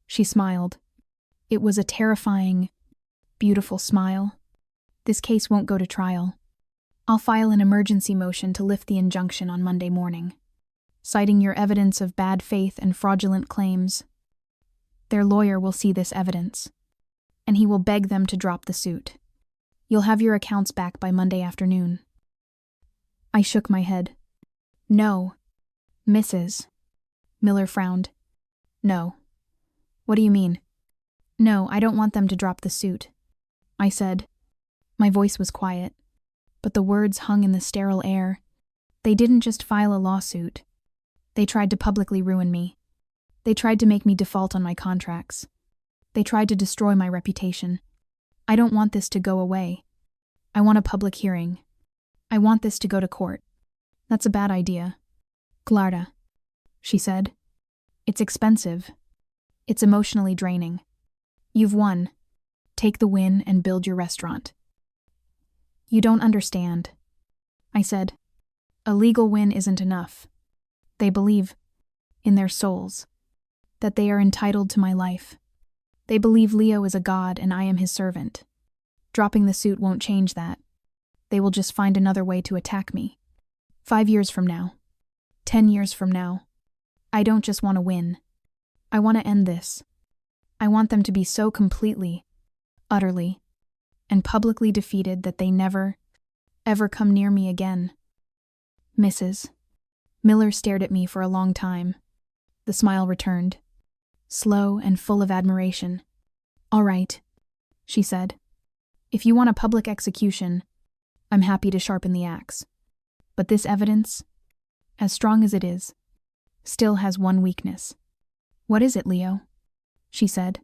she smiled. It was a terrifying, beautiful smile. This case won't go to trial. I'll file an emergency motion to lift the injunction on Monday morning, citing your evidence of bad faith and fraudulent claims. Their lawyer will see this evidence, and he will beg them to drop the suit. You'll have your accounts back by Monday afternoon. I shook my head. No, Mrs. Miller frowned. No. What do you mean? No, I don't want them to drop the suit, I said. My voice was quiet, but the words hung in the sterile air. They didn't just file a lawsuit. They tried to publicly ruin me. They tried to make me default on my contracts. They tried to destroy my reputation. I don't want this to go away. I want a public hearing. I want this to go to court. That's a bad idea. Clara, she said. It's expensive. It's emotionally draining. You've won. Take the win and build your restaurant. You don't understand, I said. A legal win isn't enough. They believe, in their souls, that they are entitled to my life. They believe Leo is a god and I am his servant. Dropping the suit won't change that. They will just find another way to attack me. 5 years from now, 10 years from now, I don't just want to win. I want to end this. I want them to be so completely, utterly, and publicly defeated that they never, ever come near me again. Mrs. Miller stared at me for a long time. The smile returned, slow and full of admiration. All right, she said. If you want a public execution, I'm happy to sharpen the axe. But this evidence, as strong as it is, still has one weakness. What is it, Leo? She said.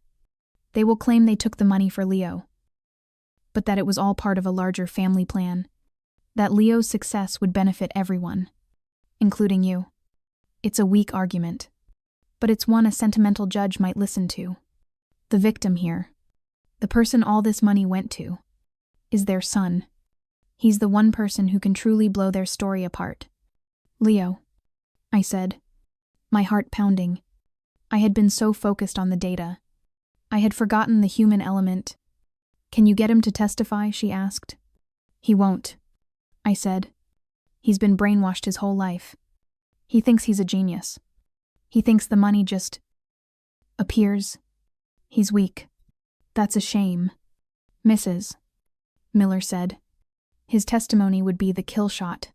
They will claim they took the money for Leo, but that it was all part of a larger family plan, that Leo's success would benefit everyone, including you. It's a weak argument, but it's one a sentimental judge might listen to. The victim here, the person all this money went to, is their son. He's the one person who can truly blow their story apart. Leo, I said, my heart pounding. I had been so focused on the data. I had forgotten the human element. Can you get him to testify? She asked. He won't, I said. He's been brainwashed his whole life. He thinks he's a genius. He thinks the money just appears. He's weak. That's a shame. Mrs. Miller said. His testimony would be the kill shot.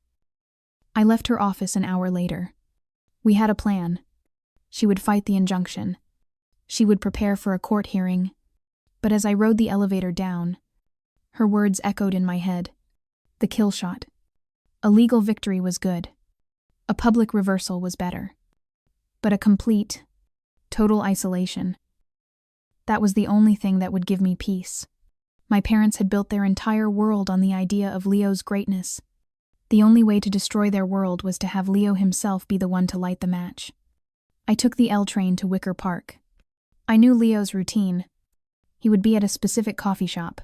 I left her office an hour later. We had a plan. She would fight the injunction. She would prepare for a court hearing. But as I rode the elevator down, her words echoed in my head. The kill shot. A legal victory was good. A public reversal was better. But a complete, total isolation. That was the only thing that would give me peace. My parents had built their entire world on the idea of Leo's greatness. The only way to destroy their world was to have Leo himself be the one to light the match. I took the L train to Wicker Park. I knew Leo's routine. He would be at a specific coffee shop,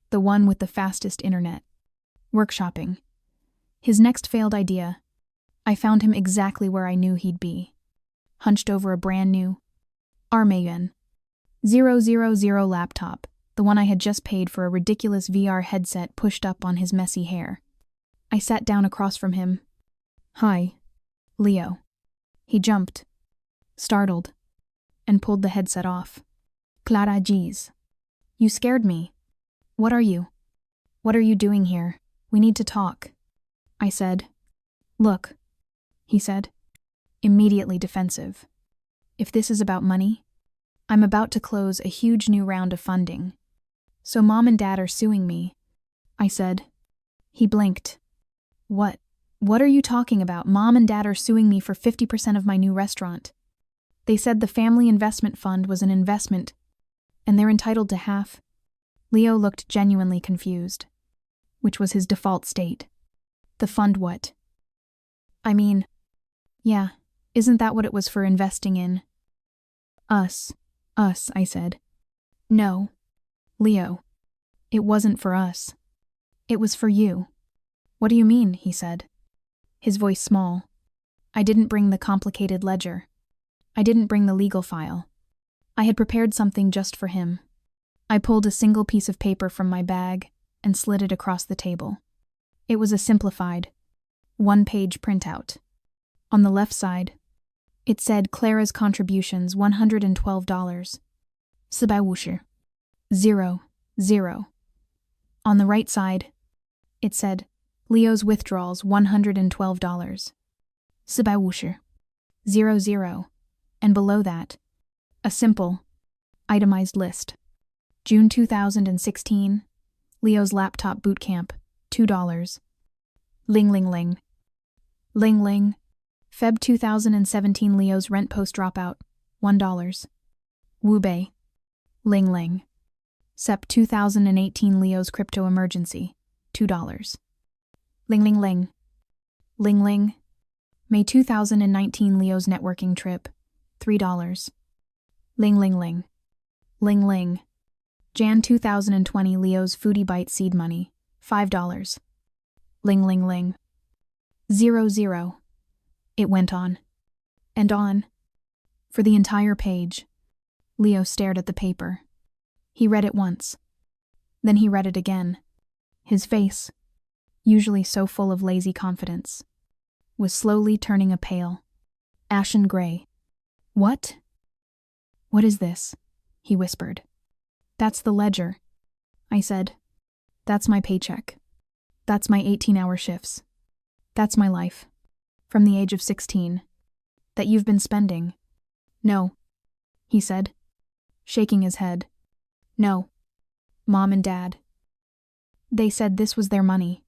the one with the fastest internet. Workshopping. His next failed idea. I found him exactly where I knew he'd be. Hunched over a brand new Armayon 000 laptop, the one I had just paid for a ridiculous VR headset pushed up on his messy hair. I sat down across from him. Hi, Leo. He jumped, startled, and pulled the headset off. Clara, geez. You scared me. What are you? What are you doing here? We need to talk. I said. Look, he said, immediately defensive. If this is about money, I'm about to close a huge new round of funding. So Mom and Dad are suing me, I said. He blinked. What? What are you talking about? Mom and Dad are suing me for 50% of my new restaurant. They said the family investment fund was an investment, and they're entitled to half. Leo looked genuinely confused, which was his default state. The fund what? I mean, yeah, isn't that what it was for investing in? Us, I said. No, Leo, it wasn't for us. It was for you. What do you mean? He said, his voice small. I didn't bring the complicated ledger. I didn't bring the legal file. I had prepared something just for him. I pulled a single piece of paper from my bag and slid it across the table. It was a simplified, one-page printout. On the left side, it said Clara's contributions $112. 450. 0. On the right side, it said Leo's withdrawals $112. 450. 00. And below that, a simple, itemized list. June 2016, Leo's laptop boot camp, $2. Ling ling ling. Ling ling. Feb 2017 Leo's rent post dropout, $1. Wu Bei. Ling ling. Sep 2018 Leo's crypto emergency, $2. Ling ling ling. Ling ling. May 2019 Leo's networking trip, $3. Ling ling ling. Ling ling. Jan 2020 Leo's Foodie Bite seed money, $5. Ling ling ling. 00. It went on. And on. For the entire page. Leo stared at the paper. He read it once. Then he read it again. His face, usually so full of lazy confidence, was slowly turning a pale, ashen gray. What? What is this? He whispered. That's the ledger, I said. That's my paycheck. That's my 18-hour shifts. That's my life. From the age of 16. That you've been spending. No, he said, shaking his head. No. Mom and Dad. They said this was their money.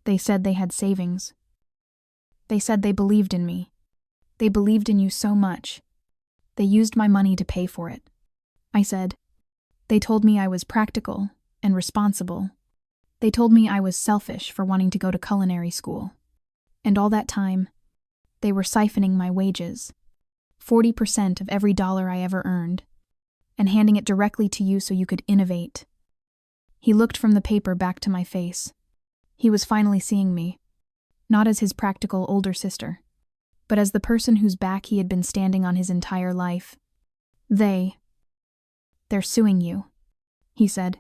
They said they had savings. They said they believed in me. They believed in you so much. They used my money to pay for it. I said. They told me I was practical and responsible. They told me I was selfish for wanting to go to culinary school. And all that time, they were siphoning my wages, 40% of every dollar I ever earned, and handing it directly to you so you could innovate. He looked from the paper back to my face. He was finally seeing me, not as his practical older sister, but as the person whose back he had been standing on his entire life. They're suing you, he said,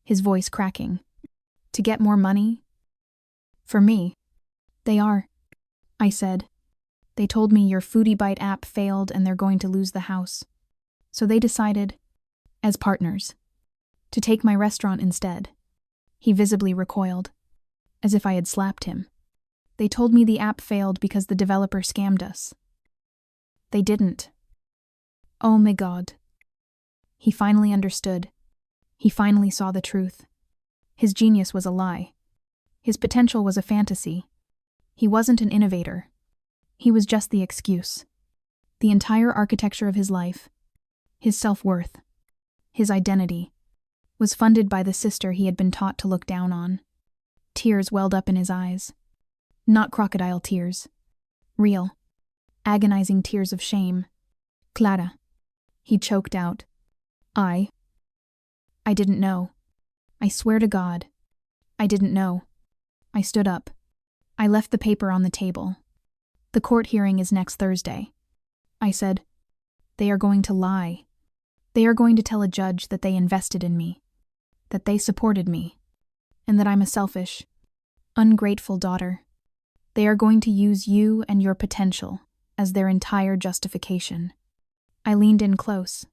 his voice cracking. To get more money? For me. They are, I said. They told me your Foodie Bite app failed and they're going to lose the house. So they decided, as partners, to take my restaurant instead. He visibly recoiled, as if I had slapped him. They told me the app failed because the developer scammed us. They didn't. Oh my God. He finally understood. He finally saw the truth. His genius was a lie. His potential was a fantasy. He wasn't an innovator. He was just the excuse. The entire architecture of his life, his self-worth, his identity, was funded by the sister he had been taught to look down on. Tears welled up in his eyes. Not crocodile tears. Real, agonizing tears of shame. Clara. He choked out. I didn't know. I swear to God. I didn't know. I stood up. I left the paper on the table. The court hearing is next Thursday. I said, they are going to lie. They are going to tell a judge that they invested in me, that they supported me, and that I'm a selfish, ungrateful daughter. They are going to use you and your potential as their entire justification. I leaned in close.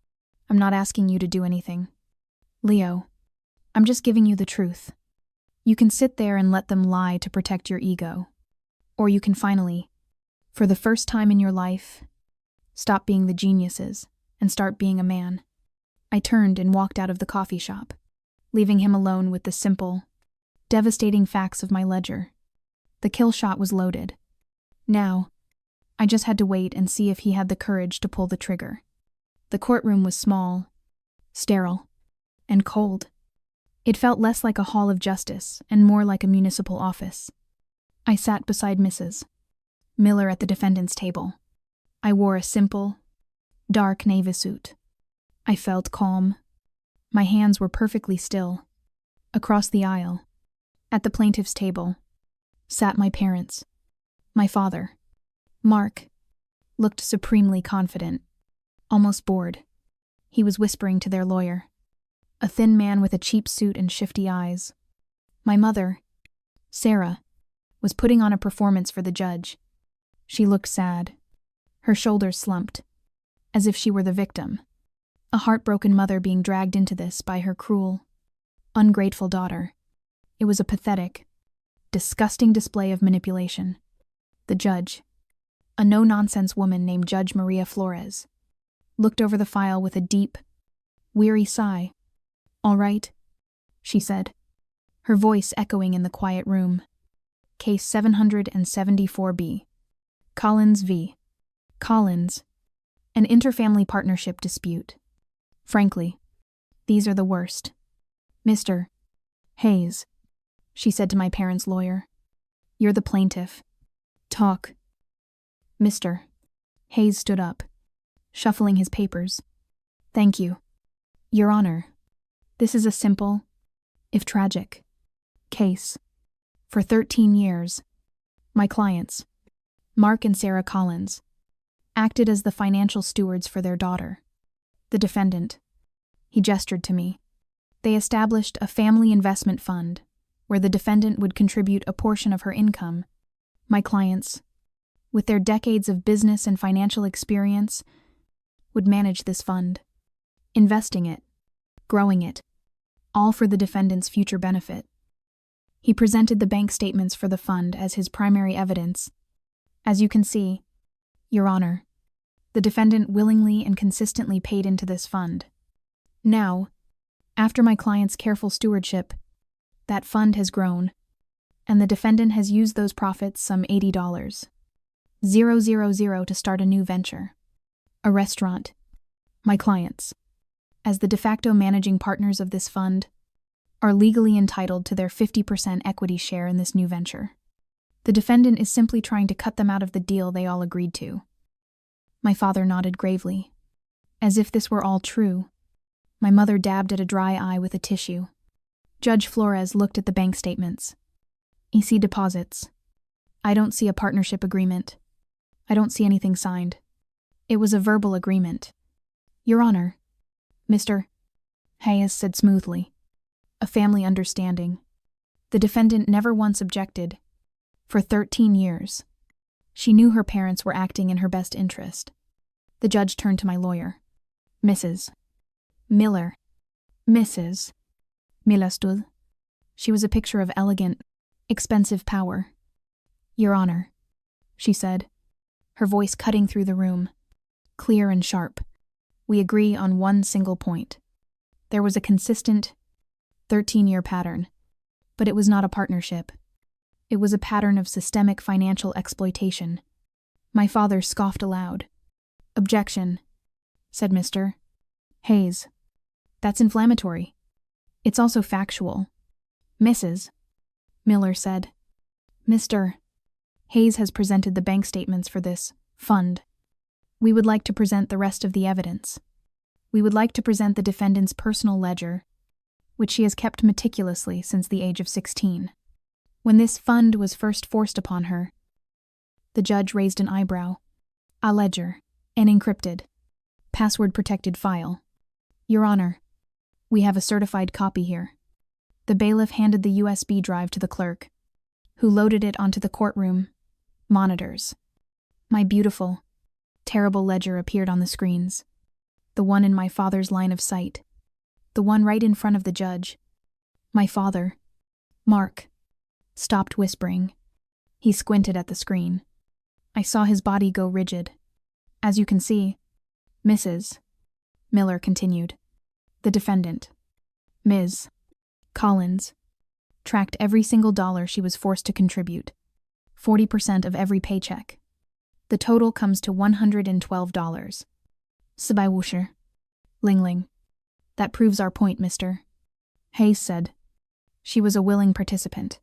I'm not asking you to do anything. Leo, I'm just giving you the truth. You can sit there and let them lie to protect your ego. Or you can finally, for the first time in your life, stop being the geniuses and start being a man. I turned and walked out of the coffee shop, leaving him alone with the simple, devastating facts of my ledger. The kill shot was loaded. Now, I just had to wait and see if he had the courage to pull the trigger. The courtroom was small, sterile, and cold. It felt less like a hall of justice and more like a municipal office. I sat beside Mrs. Miller at the defendant's table. I wore a simple, dark navy suit. I felt calm. My hands were perfectly still. Across the aisle, at the plaintiff's table, sat my parents. My father, Mark, looked supremely confident, almost bored. He was whispering to their lawyer, a thin man with a cheap suit and shifty eyes. My mother, Sarah, was putting on a performance for the judge. She looked sad. Her shoulders slumped, as if she were the victim, a heartbroken mother being dragged into this by her cruel, ungrateful daughter. It was a pathetic, disgusting display of manipulation. The judge, a no-nonsense woman named Judge Maria Flores, looked over the file with a deep, weary sigh. All right, she said, her voice echoing in the quiet room. Case 774B. Collins v. Collins. An interfamily partnership dispute. Frankly, these are the worst. Mr. Hayes, she said to my parents' lawyer. You're the plaintiff. Talk. Mr. Hayes stood up, shuffling his papers. Thank you. Your Honor, this is a simple, if tragic, case. For 13 years, my clients, Mark and Sarah Collins, acted as the financial stewards for their daughter. The defendant, he gestured to me. They established a family investment fund where the defendant would contribute a portion of her income. My clients, with their decades of business and financial experience, would manage this fund, investing it, growing it, all for the defendant's future benefit. He presented the bank statements for the fund as his primary evidence. As you can see, Your Honor, the defendant willingly and consistently paid into this fund. Now, after my client's careful stewardship, that fund has grown, and the defendant has used those profits, some $80, 000 to start a new venture. A restaurant. My clients, as the de facto managing partners of this fund, are legally entitled to their 50% equity share in this new venture. The defendant is simply trying to cut them out of the deal they all agreed to. My father nodded gravely. As if this were all true, my mother dabbed at a dry eye with a tissue. Judge Flores looked at the bank statements. EC deposits. I don't see a partnership agreement. I don't see anything signed. It was a verbal agreement. Your Honor, Mr. Hayes said smoothly. A family understanding. The defendant never once objected. For 13 years. She knew her parents were acting in her best interest. The judge turned to my lawyer. Mrs. Miller. Mrs. Millastud. She was a picture of elegant, expensive power. Your Honor, she said, her voice cutting through the room, clear and sharp. We agree on one single point. There was a consistent, 13-year pattern, but it was not a partnership. It was a pattern of systemic financial exploitation. My father scoffed aloud. Objection, said Mr. Hayes. That's inflammatory. It's also factual. Mrs. Miller said. Mr. Hayes has presented the bank statements for this fund. We would like to present the rest of the evidence. We would like to present the defendant's personal ledger, which she has kept meticulously since the age of 16. When this fund was first forced upon her, the judge raised an eyebrow. A ledger, an encrypted, password-protected file. Your Honor, we have a certified copy here. The bailiff handed the USB drive to the clerk, who loaded it onto the courtroom monitors. My beautiful, terrible ledger appeared on the screens. The one in my father's line of sight. The one right in front of the judge. My father, Mark, stopped whispering. He squinted at the screen. I saw his body go rigid. As you can see, Mrs. Miller continued. The defendant, Ms. Collins, tracked every single dollar she was forced to contribute, 40% of every paycheck. The total comes to $112. Sibaiwusher. Lingling. That proves our point, Mr. Hayes said. She was a willing participant.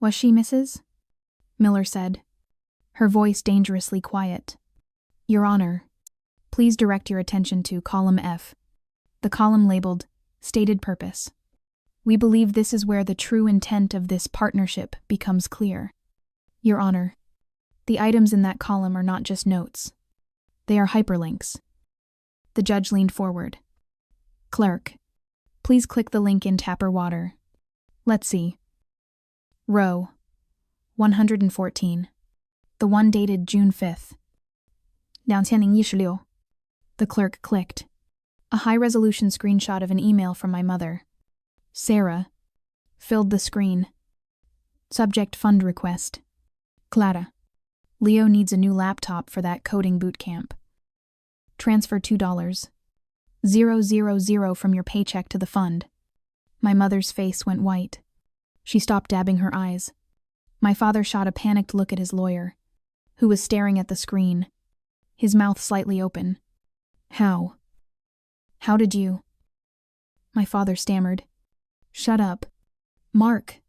Was she, Mrs.? Miller said, her voice dangerously quiet. Your Honor, please direct your attention to column F, the column labeled Stated Purpose. We believe this is where the true intent of this partnership becomes clear. Your Honor, the items in that column are not just notes. They are hyperlinks. The judge leaned forward. Clerk, please click the link in Tapper Water. Let's see. Row 114. The one dated June 5th. 2016. The clerk clicked. A high-resolution screenshot of an email from my mother, Sarah, filled the screen. Subject fund request. Clara. Leo needs a new laptop for that coding boot camp. Transfer $2. 000 from your paycheck to the fund. My mother's face went white. She stopped dabbing her eyes. My father shot a panicked look at his lawyer, who was staring at the screen, his mouth slightly open. How? How did you? My father stammered. Shut up. Mark,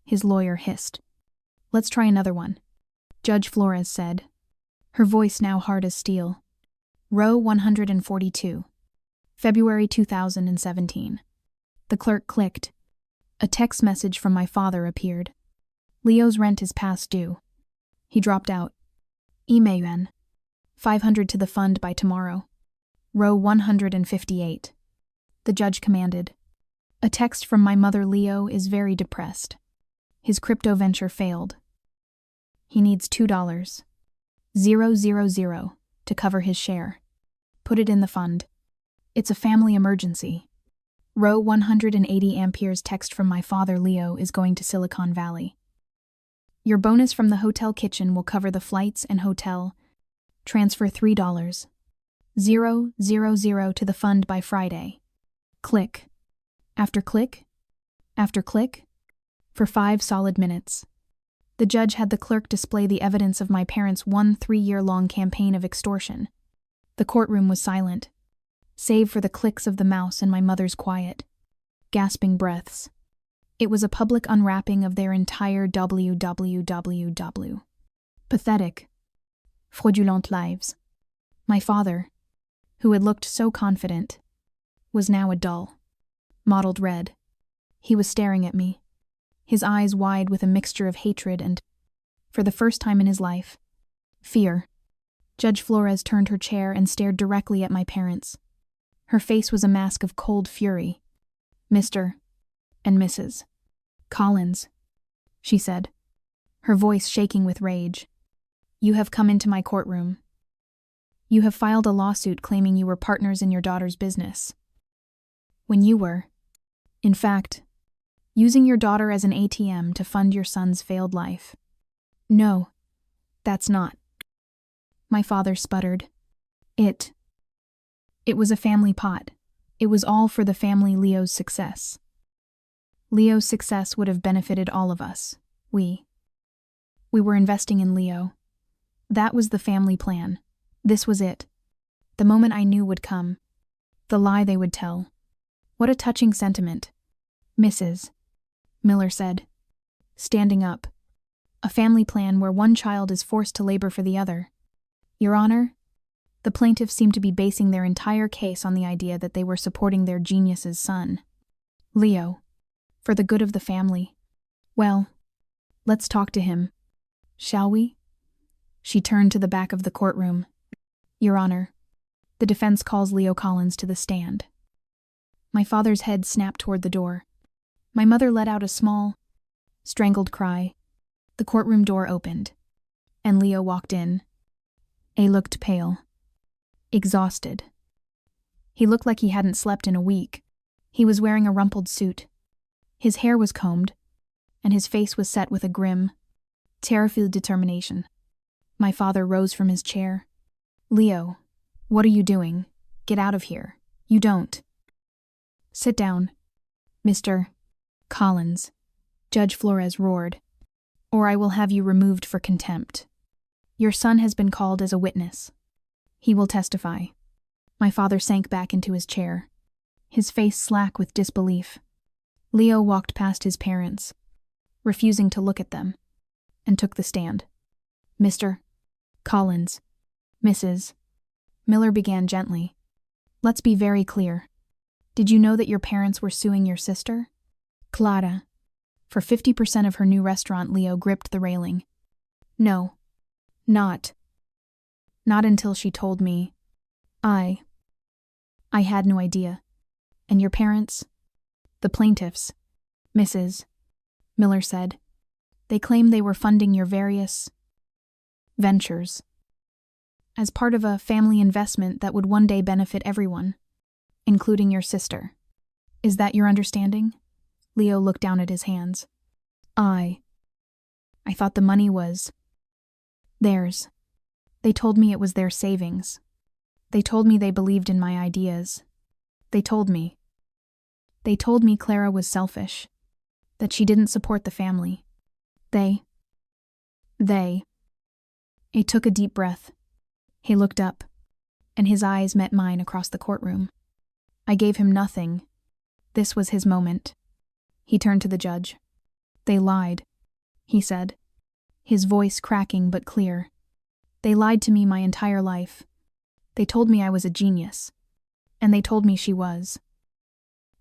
his lawyer hissed. Let's try another one. Judge Flores said, her voice now hard as steel. Row 142. February 2017. The clerk clicked. A text message from my father appeared. Leo's rent is past due. He dropped out. Yuan. 500 to the fund by tomorrow. Row 158. The judge commanded. A text from my mother Leo is very depressed. His crypto venture failed. He needs $2. 000 to cover his share. Put it in the fund. It's a family emergency. Row 180 amperes text from my father Leo is going to Silicon Valley. Your bonus from the hotel kitchen will cover the flights and hotel. Transfer $3. 000 to the fund by Friday. Click. After click. After click. For 5 solid minutes. The judge had the clerk display the evidence of my parents' 3-year-long campaign of extortion. The courtroom was silent, save for the clicks of the mouse and my mother's quiet, gasping breaths. It was a public unwrapping of their entire www. Pathetic, fraudulent lives. My father, who had looked so confident, was now a dull, mottled red. He was staring at me, his eyes wide with a mixture of hatred and, for the first time in his life, fear. Judge Flores turned her chair and stared directly at my parents. Her face was a mask of cold fury. "Mr. and Mrs. Collins," she said, her voice shaking with rage. "You have come into my courtroom. You have filed a lawsuit claiming you were partners in your daughter's business, when you were, in fact, using your daughter as an ATM to fund your son's failed life." "No, that's not." My father sputtered. It was a family pot. It was all for the family Leo's success. Leo's success would have benefited all of us. We were investing in Leo. That was the family plan. This was it. The moment I knew would come. The lie they would tell. What a touching sentiment. "Mrs. Miller said, standing up. "A family plan where one child is forced to labor for the other. Your Honor," the plaintiffs seemed to be basing their entire case on the idea that they were supporting their genius's son, Leo, for the good of the family. "Well, let's talk to him, shall we?" She turned to the back of the courtroom. "Your Honor, the defense calls Leo Collins to the stand." My father's head snapped toward the door. My mother let out a small, strangled cry. The courtroom door opened, and Leo walked in. He looked pale, exhausted. He looked like he hadn't slept in a week. He was wearing a rumpled suit. His hair was combed, and his face was set with a grim, terrified determination. My father rose from his chair. "Leo, what are you doing? Get out of here. You don't." "Sit down, Mr. Collins," Judge Flores roared, "or I will have you removed for contempt. Your son has been called as a witness. He will testify." My father sank back into his chair, his face slack with disbelief. Leo walked past his parents, refusing to look at them, and took the stand. "Mr. Collins, Mrs. Miller began gently. Let's be very clear. Did you know that your parents were suing your sister, Clara, for 50% of her new restaurant?" Leo gripped the railing. "No, not until she told me. I had no idea. And your parents?" "The plaintiffs," Mrs. Miller said. "They claim they were funding your various ventures as part of a family investment that would one day benefit everyone, including your sister. Is that your understanding?" Leo looked down at his hands. I thought the money was theirs. They told me it was their savings. They told me they believed in my ideas. They told me Clara was selfish, that she didn't support the family. They. He took a deep breath. He looked up, and his eyes met mine across the courtroom. I gave him nothing. This was his moment. He turned to the judge. "They lied," he said, his voice cracking but clear. "They lied to me my entire life. They told me I was a genius. And they told me she was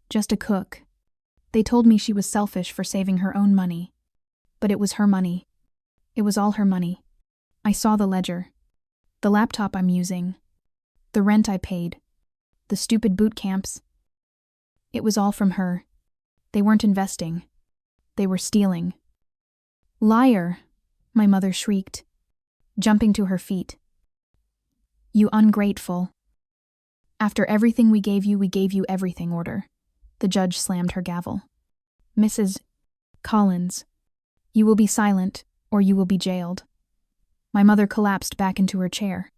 just a cook. They told me she was selfish for saving her own money. But it was her money. It was all her money. I saw the ledger. The laptop I'm using. The rent I paid. The stupid boot camps. It was all from her. They weren't investing. They were stealing." "Liar!" my mother shrieked, jumping to her feet. "You ungrateful. After everything we gave you everything." Order. The judge slammed her gavel. "Mrs. Collins, you will be silent, or you will be jailed." My mother collapsed back into her chair,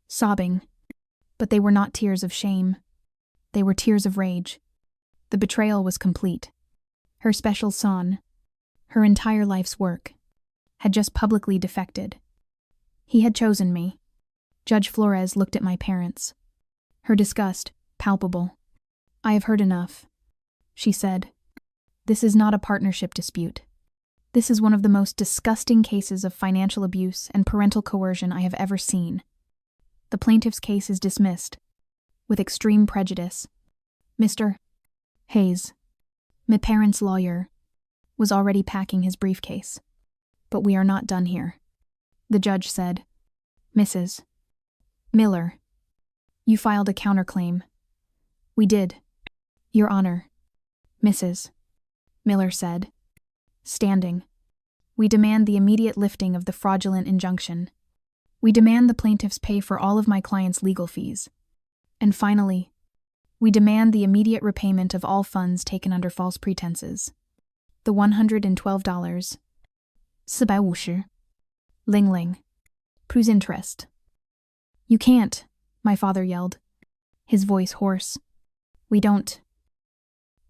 sobbing, but they were not tears of shame. They were tears of rage. The betrayal was complete. Her special son, her entire life's work, had just publicly defected. He had chosen me. Judge Flores looked at my parents. Her disgust, palpable. "I have heard enough," she said. "This is not a partnership dispute. This is one of the most disgusting cases of financial abuse and parental coercion I have ever seen. The plaintiff's case is dismissed, with extreme prejudice. Mr. Hayes, my parents' lawyer, was already packing his briefcase. But we are not done here." The judge said, "Mrs. Miller, you filed a counterclaim." "We did, Your Honor," Mrs. Miller said, standing. "We demand the immediate lifting of the fraudulent injunction. We demand the plaintiffs pay for all of my client's legal fees. And finally, we demand the immediate repayment of all funds taken under false pretenses. The $112. 450. Ling Ling. Plus interest." "You can't," my father yelled, his voice hoarse. We don't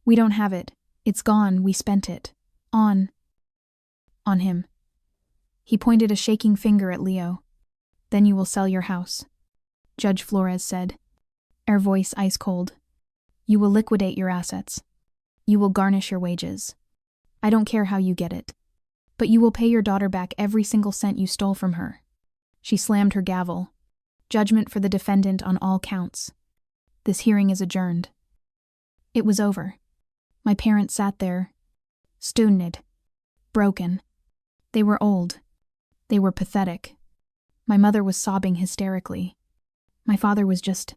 have it. It's gone. We spent it. On him." He pointed a shaking finger at Leo. "Then you will sell your house," Judge Flores said, her voice ice cold. "You will liquidate your assets. You will garnish your wages. I don't care how you get it. But you will pay your daughter back every single cent you stole from her." She slammed her gavel. "Judgment for the defendant on all counts. This hearing is adjourned." It was over. My parents sat there, stunned, broken. They were old. They were pathetic. My mother was sobbing hysterically. My father was just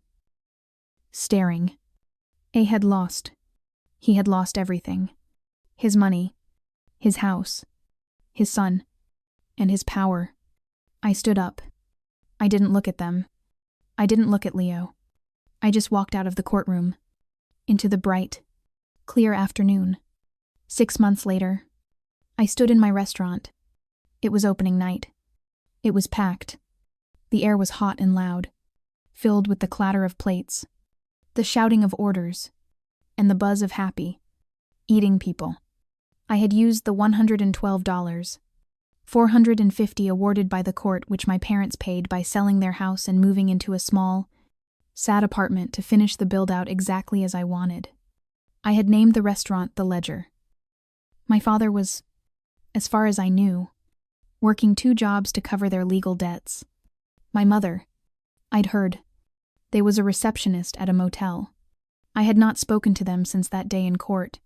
staring. A had lost. He had lost everything. His money, his house, his son, and his power. I stood up. I didn't look at them. I didn't look at Leo. I just walked out of the courtroom, into the bright, clear afternoon. 6 months later, I stood in my restaurant. It was opening night. It was packed. The air was hot and loud, filled with the clatter of plates, the shouting of orders, and the buzz of happy, eating people. I had used the $112, $450 awarded by the court, which my parents paid by selling their house and moving into a small, sad apartment to finish the build-out exactly as I wanted. I had named the restaurant The Ledger. My father was, as far as I knew, working 2 jobs to cover their legal debts. My mother, I'd heard, they was a receptionist at a motel. I had not spoken to them since that day in court.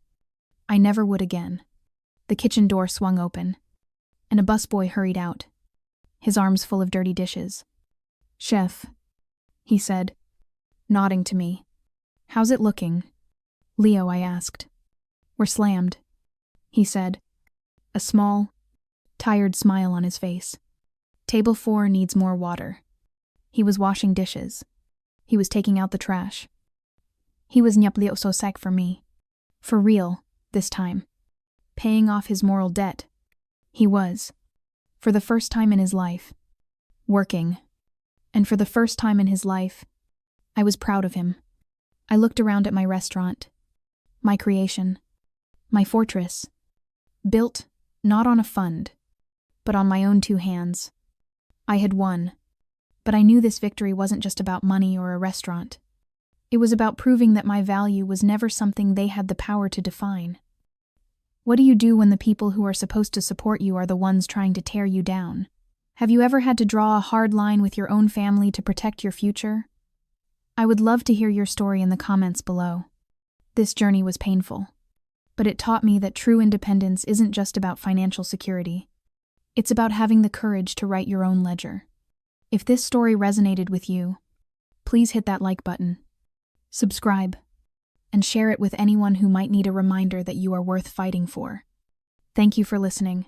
I never would again. The kitchen door swung open, and a busboy hurried out, his arms full of dirty dishes. "Chef," he said, nodding to me. "How's it looking?" "Leo," I asked. "We're slammed," he said, a small, tired smile on his face. "Table 4 needs more water." He was washing dishes. He was taking out the trash. He was nyapli so sec for me. For real, this time. Paying off his moral debt. He was, for the first time in his life, working. And for the first time in his life, I was proud of him. I looked around at my restaurant, my creation, my fortress, built not on a fund, but on my own 2 hands. I had won, but I knew this victory wasn't just about money or a restaurant. It was about proving that my value was never something they had the power to define. What do you do when the people who are supposed to support you are the ones trying to tear you down? Have you ever had to draw a hard line with your own family to protect your future? I would love to hear your story in the comments below. This journey was painful, but it taught me that true independence isn't just about financial security. It's about having the courage to write your own ledger. If this story resonated with you, please hit that like button, subscribe, and share it with anyone who might need a reminder that you are worth fighting for. Thank you for listening.